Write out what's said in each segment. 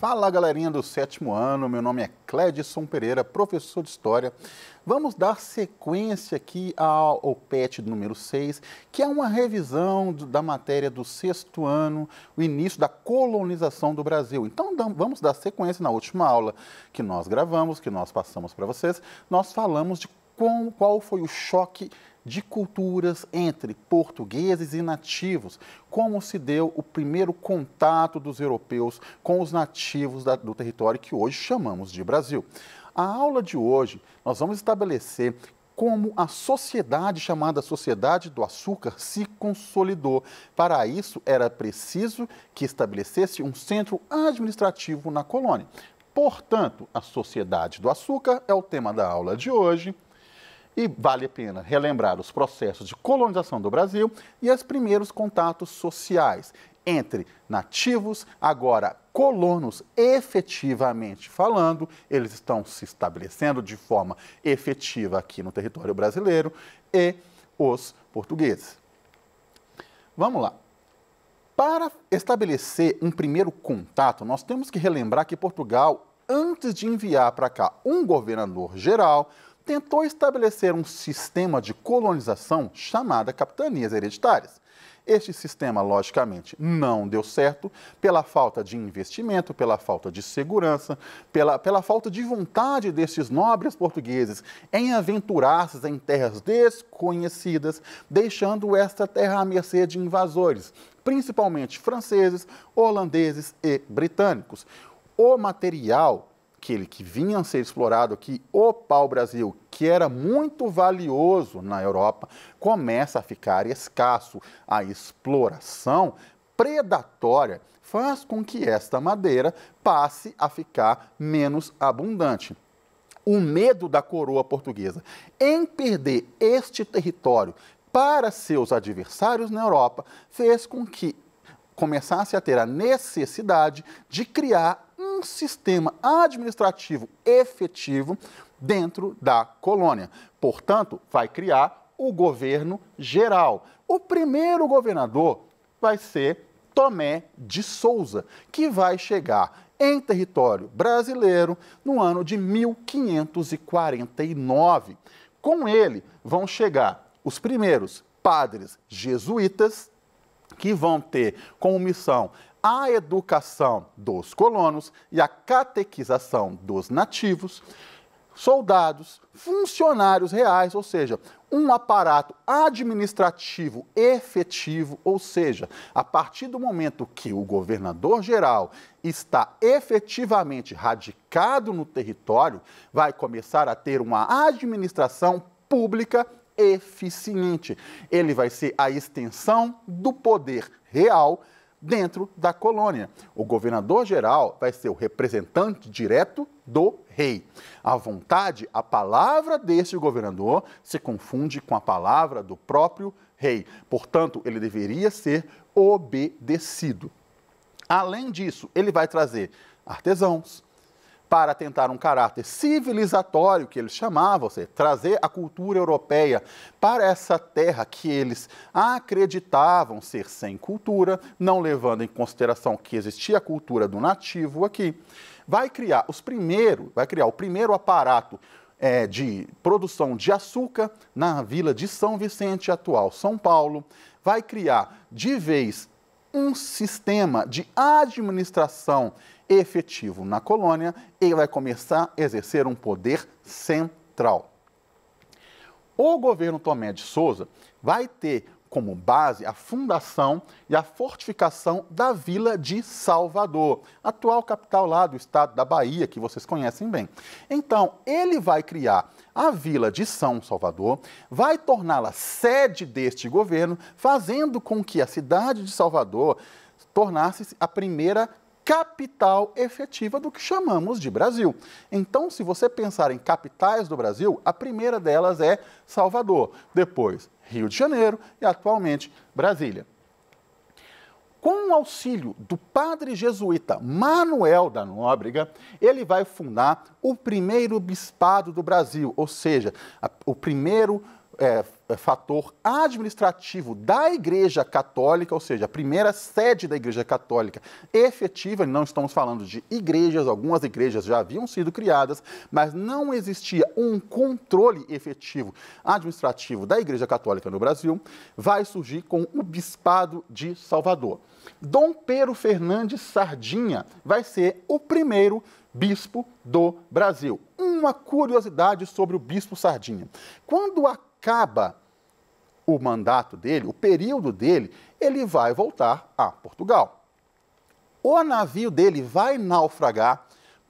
Fala, galerinha do 7º ano, meu nome é Clédson Pereira, professor de História. Vamos dar sequência aqui ao PET número 6, que é uma revisão da matéria do 6º ano, o início da colonização do Brasil. Então, vamos dar sequência na última aula que nós gravamos, que nós passamos para vocês. Nós falamos de qual foi o choque de culturas entre portugueses e nativos, como se deu o primeiro contato dos europeus com os nativos do território que hoje chamamos de Brasil. A aula de hoje, nós vamos estabelecer como a sociedade chamada Sociedade do Açúcar se consolidou. Para isso, era preciso que estabelecesse um centro administrativo na colônia. Portanto, a Sociedade do Açúcar é o tema da aula de hoje. E vale a pena relembrar os processos de colonização do Brasil e os primeiros contatos sociais entre nativos, agora colonos, efetivamente falando, eles estão se estabelecendo de forma efetiva aqui no território brasileiro, e os portugueses. Vamos lá. Para estabelecer um primeiro contato, nós temos que relembrar que Portugal, antes de enviar para cá um governador geral, tentou estabelecer um sistema de colonização chamado capitanias hereditárias. Este sistema, logicamente, não deu certo pela falta de investimento, pela falta de segurança, pela falta de vontade destes nobres portugueses em aventurar-se em terras desconhecidas, deixando esta terra à mercê de invasores, principalmente franceses, holandeses e britânicos. O material que vinha a ser explorado aqui, o pau-brasil, que era muito valioso na Europa, começa a ficar escasso. A exploração predatória faz com que esta madeira passe a ficar menos abundante. O medo da coroa portuguesa em perder este território para seus adversários na Europa fez com que começasse a ter a necessidade de criar um sistema administrativo efetivo dentro da colônia. Portanto, vai criar o governo geral. O primeiro governador vai ser Tomé de Sousa, que vai chegar em território brasileiro no ano de 1549. Com ele vão chegar os primeiros padres jesuítas, que vão ter como missão a educação dos colonos e a catequização dos nativos, soldados, funcionários reais, ou seja, um aparato administrativo efetivo, ou seja, a partir do momento que o governador-geral está efetivamente radicado no território, vai começar a ter uma administração pública eficiente. Ele vai ser a extensão do poder real dentro da colônia. O governador-geral vai ser o representante direto do rei. A vontade, a palavra deste governador se confunde com a palavra do próprio rei. Portanto, ele deveria ser obedecido. Além disso, ele vai trazer artesãos, para tentar um caráter civilizatório, que eles chamavam, ou seja, trazer a cultura europeia para essa terra que eles acreditavam ser sem cultura, não levando em consideração que existia a cultura do nativo aqui. Vai criar o primeiro aparato de produção de açúcar na vila de São Vicente, atual São Paulo. Vai criar de vez um sistema de administração efetivo na colônia e vai começar a exercer um poder central. O governo Tomé de Sousa vai ter como base a fundação e a fortificação da Vila de Salvador, atual capital lá do estado da Bahia, que vocês conhecem bem. Então, ele vai criar a Vila de São Salvador, vai torná-la sede deste governo, fazendo com que a cidade de Salvador tornasse a primeira capital efetiva do que chamamos de Brasil. Então, se você pensar em capitais do Brasil, a primeira delas é Salvador, depois Rio de Janeiro e, atualmente, Brasília. Com o auxílio do padre jesuíta Manuel da Nóbrega, ele vai fundar o primeiro bispado do Brasil, ou seja, o primeiro fator administrativo da Igreja Católica, ou seja, a primeira sede da Igreja Católica efetiva. Não estamos falando de igrejas, algumas igrejas já haviam sido criadas, mas não existia um controle efetivo administrativo da Igreja Católica no Brasil. Vai surgir com o Bispado de Salvador. Dom Pedro Fernandes Sardinha vai ser o primeiro bispo do Brasil. Uma curiosidade sobre o bispo Sardinha: quando acaba o mandato dele, o período dele, ele vai voltar a Portugal. O navio dele vai naufragar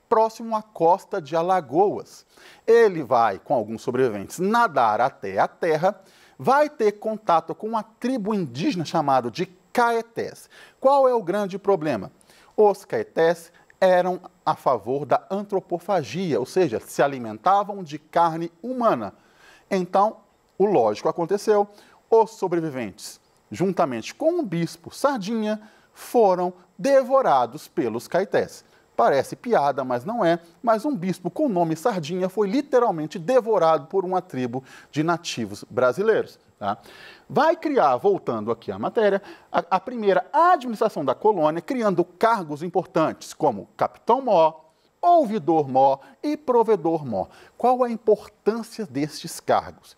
próximo à costa de Alagoas. Ele vai, com alguns sobreviventes, nadar até a terra, vai ter contato com uma tribo indígena chamada de Caetés. Qual é o grande problema? Os Caetés eram a favor da antropofagia, ou seja, se alimentavam de carne humana. Então, o lógico aconteceu: os sobreviventes, juntamente com o bispo Sardinha, foram devorados pelos Caetés. Parece piada, mas não é. Mas um bispo com o nome Sardinha foi literalmente devorado por uma tribo de nativos brasileiros. Tá? Vai criar, voltando aqui à matéria, a primeira administração da colônia, criando cargos importantes como capitão-mor, ouvidor-mor e provedor-mor. Qual a importância destes cargos?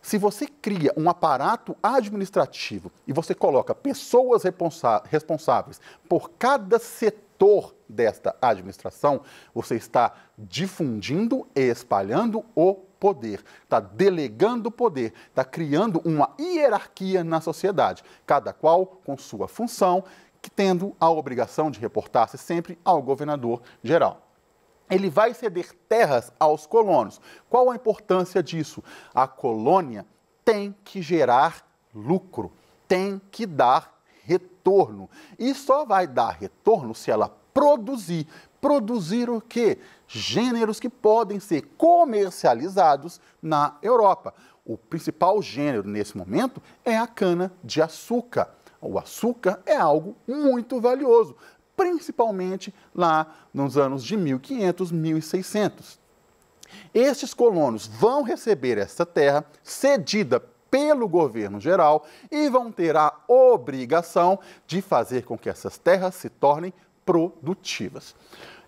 Se você cria um aparato administrativo e você coloca pessoas responsáveis por cada setor desta administração, você está difundindo e espalhando o poder, está delegando o poder, está criando uma hierarquia na sociedade, cada qual com sua função, tendo a obrigação de reportar-se sempre ao governador geral. Ele vai ceder terras aos colonos. Qual a importância disso? A colônia tem que gerar lucro, tem que dar retorno. E só vai dar retorno se ela produzir. Produzir o quê? Gêneros que podem ser comercializados na Europa. O principal gênero nesse momento é a cana-de-açúcar. O açúcar é algo muito valioso, principalmente lá nos anos de 1500, 1600. Estes colonos vão receber essa terra cedida pelo governo geral e vão ter a obrigação de fazer com que essas terras se tornem produtivas.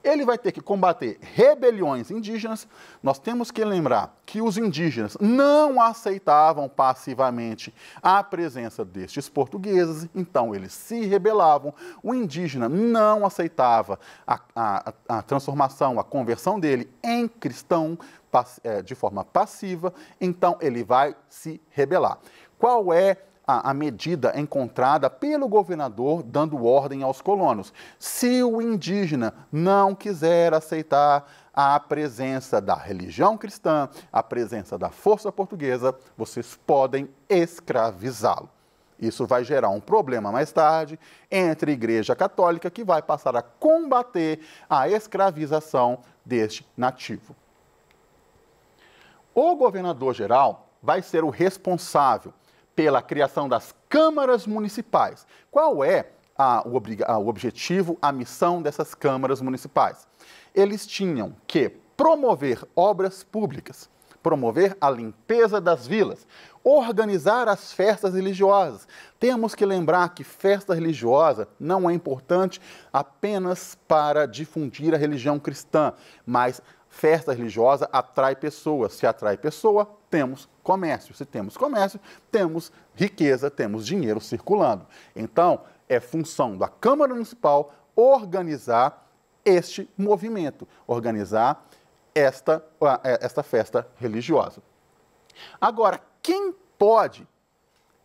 Ele vai ter que combater rebeliões indígenas. Nós temos que lembrar que os indígenas não aceitavam passivamente a presença destes portugueses, então eles se rebelavam. O indígena não aceitava a transformação, a conversão dele em cristão de forma passiva, então ele vai se rebelar. Qual é a medida encontrada pelo governador dando ordem aos colonos? Se o indígena não quiser aceitar a presença da religião cristã, a presença da força portuguesa, vocês podem escravizá-lo. Isso vai gerar um problema mais tarde entre a Igreja Católica, que vai passar a combater a escravização deste nativo. O governador-geral vai ser o responsável pela criação das câmaras municipais. Qual é o objetivo, a missão dessas câmaras municipais? Eles tinham que promover obras públicas, promover a limpeza das vilas, organizar as festas religiosas. Temos que lembrar que festa religiosa não é importante apenas para difundir a religião cristã, mas festa religiosa atrai pessoas. Se atrai pessoa, temos comércio. Se temos comércio, temos riqueza, temos dinheiro circulando. Então, é função da Câmara Municipal organizar este movimento, organizar esta festa religiosa. Agora, quem pode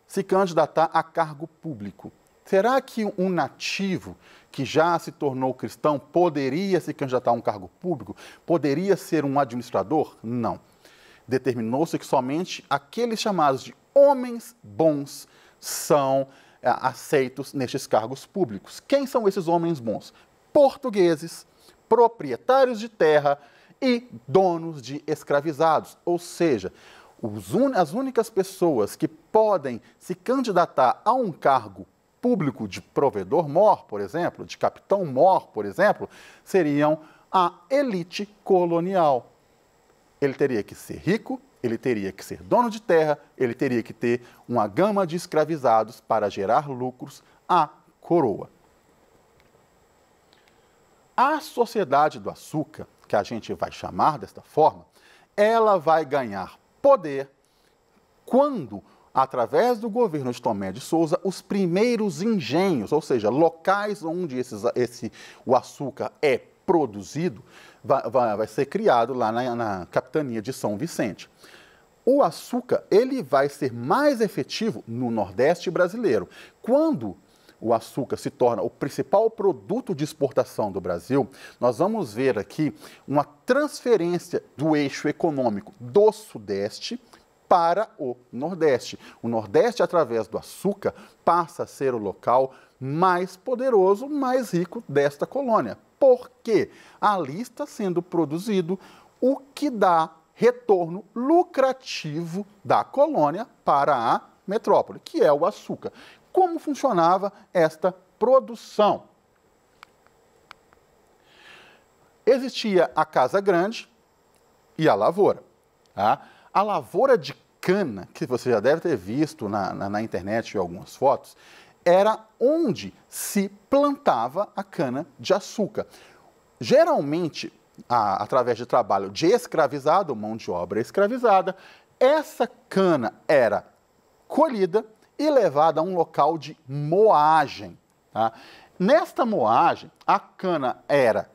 se candidatar a cargo público? Será que um nativo que já se tornou cristão poderia se candidatar a um cargo público? Poderia ser um administrador? Não. Determinou-se que somente aqueles chamados de homens bons são aceitos nestes cargos públicos. Quem são esses homens bons? Portugueses, proprietários de terra e donos de escravizados. Ou seja, as únicas pessoas que podem se candidatar a um cargo público de provedor-mor, por exemplo, de capitão-mor, por exemplo, seriam a elite colonial. Ele teria que ser rico, Ele teria que ser dono de terra, ele teria que ter uma gama de escravizados para gerar lucros à coroa. A sociedade do açúcar, que a gente vai chamar desta forma, ela vai ganhar poder quando, através do governo de Tomé de Souza, os primeiros engenhos, ou seja, locais onde o açúcar é produzido, vai ser criado lá na capitania de São Vicente. O açúcar ele vai ser mais efetivo no Nordeste brasileiro. Quando o açúcar se torna o principal produto de exportação do Brasil, nós vamos ver aqui uma transferência do eixo econômico do Sudeste para o Nordeste. O Nordeste, através do açúcar, passa a ser o local mais poderoso, mais rico desta colônia. Porque ali está sendo produzido o que dá retorno lucrativo da colônia para a metrópole, que é o açúcar. Como funcionava esta produção? Existia a casa grande e a lavoura. Tá? A lavoura de cana, que você já deve ter visto na internet em algumas fotos, era onde se plantava a cana de açúcar. Geralmente, através de trabalho de escravizado, mão de obra escravizada, essa cana era colhida e levada a um local de moagem. Tá? Nesta moagem, a cana era,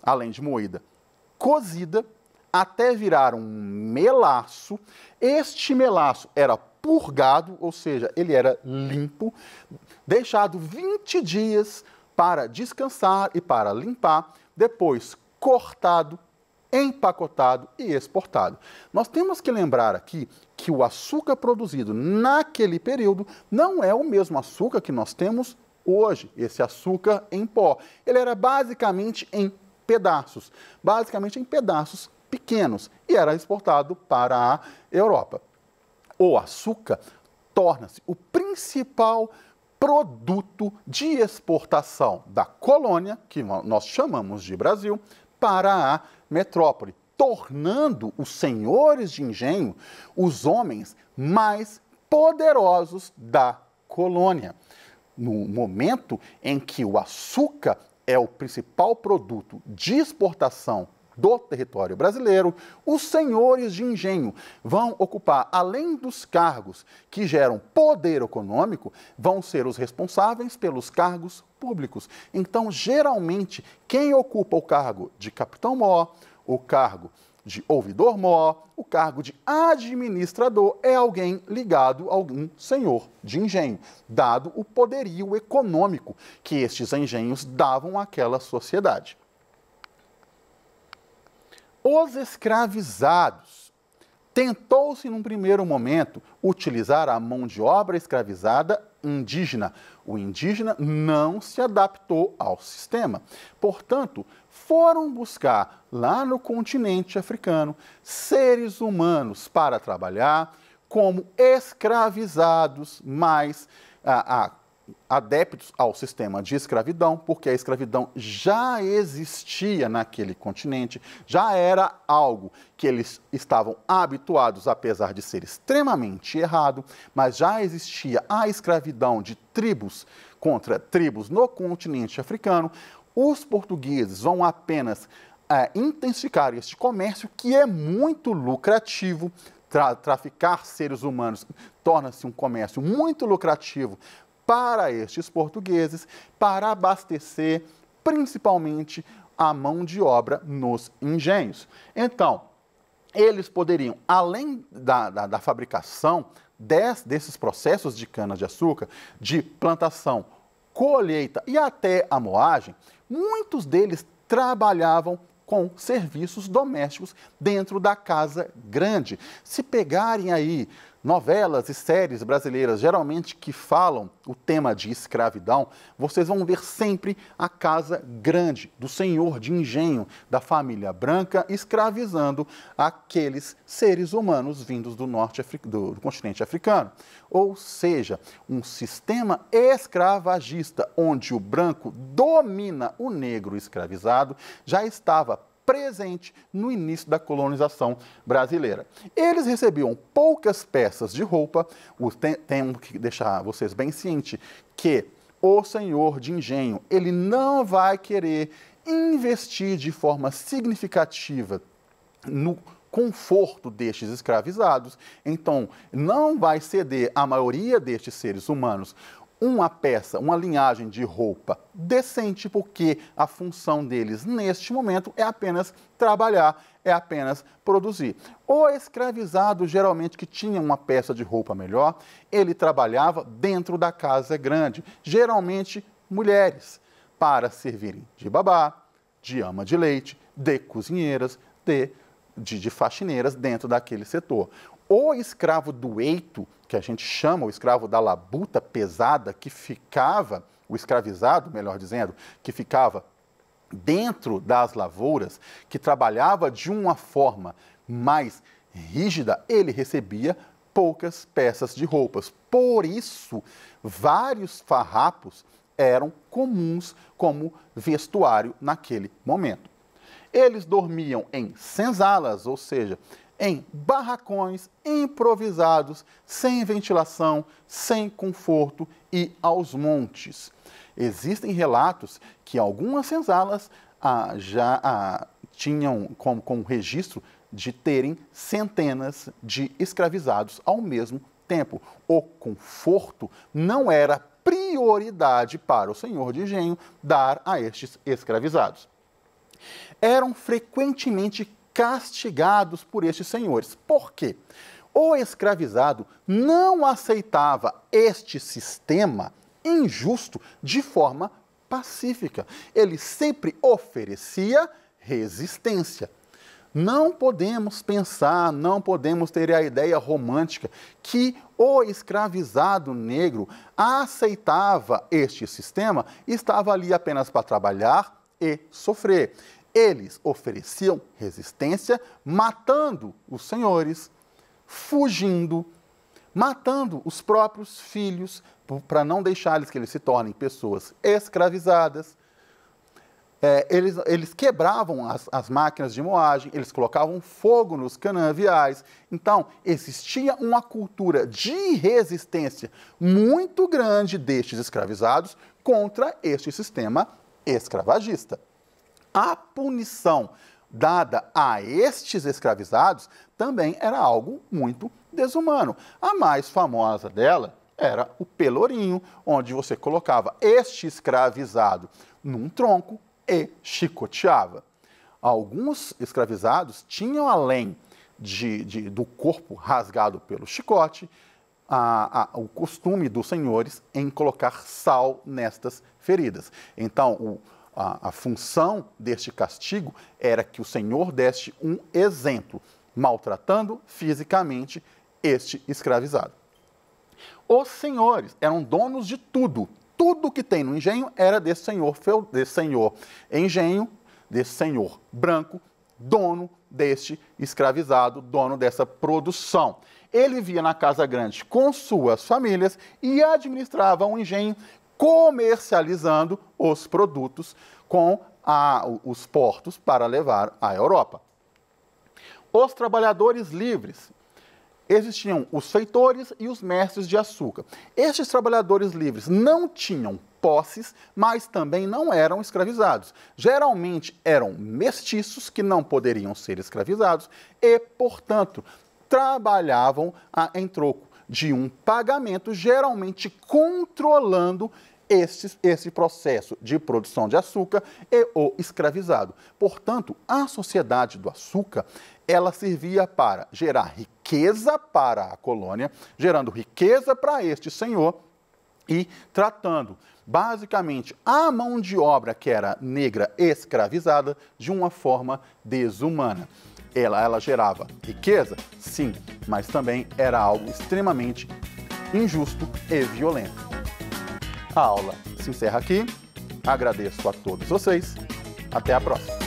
além de moída, cozida até virar um melaço. Este melaço era purgado, ou seja, ele era limpo, deixado 20 dias para descansar e para limpar, depois cortado, empacotado e exportado. Nós temos que lembrar aqui que o açúcar produzido naquele período não é o mesmo açúcar que nós temos hoje, esse açúcar em pó. Ele era basicamente em pedaços pequenos e era exportado para a Europa. O açúcar torna-se o principal produto de exportação da colônia, que nós chamamos de Brasil, para a metrópole, tornando os senhores de engenho os homens mais poderosos da colônia. No momento em que o açúcar é o principal produto de exportação do território brasileiro, os senhores de engenho vão ocupar, além dos cargos que geram poder econômico, vão ser os responsáveis pelos cargos públicos. Então, geralmente, quem ocupa o cargo de capitão-mor, o cargo de ouvidor-mor, o cargo de administrador é alguém ligado a algum senhor de engenho, dado o poderio econômico que estes engenhos davam àquela sociedade. Os escravizados. Tentou-se, num primeiro momento, utilizar a mão de obra escravizada indígena. O indígena não se adaptou ao sistema. Portanto, foram buscar lá no continente africano seres humanos para trabalhar como escravizados, mais adeptos ao sistema de escravidão, porque a escravidão já existia naquele continente, já era algo que eles estavam habituados, apesar de ser extremamente errado, mas já existia a escravidão de tribos contra tribos no continente africano. Os portugueses vão apenas intensificar este comércio, que é muito lucrativo. Traficar seres humanos torna-se um comércio muito lucrativo para estes portugueses, para abastecer principalmente a mão de obra nos engenhos. Então, eles poderiam, além da fabricação desses processos de cana-de-açúcar, de plantação, colheita e até a moagem, muitos deles trabalhavam com serviços domésticos dentro da casa grande. Se pegarem aí novelas e séries brasileiras, geralmente que falam o tema de escravidão, vocês vão ver sempre a casa grande do senhor de engenho, da família branca, escravizando aqueles seres humanos vindos do continente africano. Ou seja, um sistema escravagista, onde o branco domina o negro escravizado, já estava presente no início da colonização brasileira. Eles recebiam poucas peças de roupa. Tenho que deixar vocês bem cientes que o senhor de engenho, ele não vai querer investir de forma significativa no conforto destes escravizados, então não vai ceder à maioria destes seres humanos uma peça, uma linhagem de roupa decente, porque a função deles neste momento é apenas trabalhar, é apenas produzir. O escravizado, geralmente que tinha uma peça de roupa melhor, ele trabalhava dentro da casa grande, geralmente mulheres, para servirem de babá, de ama de leite, de cozinheiras, de faxineiras dentro daquele setor. O escravo do eito, que a gente chama o escravo da labuta pesada, que ficava, o escravizado, melhor dizendo, que ficava dentro das lavouras, que trabalhava de uma forma mais rígida, ele recebia poucas peças de roupas. Por isso, vários farrapos eram comuns como vestuário naquele momento. Eles dormiam em senzalas, ou seja, em barracões improvisados, sem ventilação, sem conforto e aos montes. Existem relatos que algumas senzalas já tinham como registro de terem centenas de escravizados ao mesmo tempo. O conforto não era prioridade para o senhor de engenho dar a estes escravizados. Eram frequentemente castigados por estes senhores. Por quê? O escravizado não aceitava este sistema injusto de forma pacífica. Ele sempre oferecia resistência. Não podemos pensar, não podemos ter a ideia romântica que o escravizado negro aceitava este sistema e estava ali apenas para trabalhar e sofrer. Eles ofereciam resistência, matando os senhores, fugindo, matando os próprios filhos, para não deixar que eles se tornem pessoas escravizadas. Eles quebravam as máquinas de moagem, eles colocavam fogo nos canaviais. Então, existia uma cultura de resistência muito grande destes escravizados contra este sistema escravagista. A punição dada a estes escravizados também era algo muito desumano. A mais famosa dela era o pelourinho, onde você colocava este escravizado num tronco e chicoteava. Alguns escravizados tinham, além do corpo rasgado pelo chicote, o costume dos senhores em colocar sal nestas feridas. Então, a função deste castigo era que o senhor desse um exemplo, maltratando fisicamente este escravizado. Os senhores eram donos de tudo. Tudo que tem no engenho era desse senhor engenho, desse senhor branco, dono deste escravizado, dono dessa produção. Ele via na casa grande com suas famílias e administrava um engenho, comercializando os produtos com os portos para levar à Europa. Os trabalhadores livres. Existiam os feitores e os mestres de açúcar. Estes trabalhadores livres não tinham posses, mas também não eram escravizados. Geralmente eram mestiços que não poderiam ser escravizados e, portanto, trabalhavam em troco de um pagamento, geralmente controlando esse processo de produção de açúcar e o escravizado. Portanto, a sociedade do açúcar, ela servia para gerar riqueza para a colônia, gerando riqueza para este senhor e tratando, basicamente, a mão de obra que era negra escravizada de uma forma desumana. Ela gerava riqueza? Sim, mas também era algo extremamente injusto e violento. A aula se encerra aqui. Agradeço a todos vocês. Até a próxima.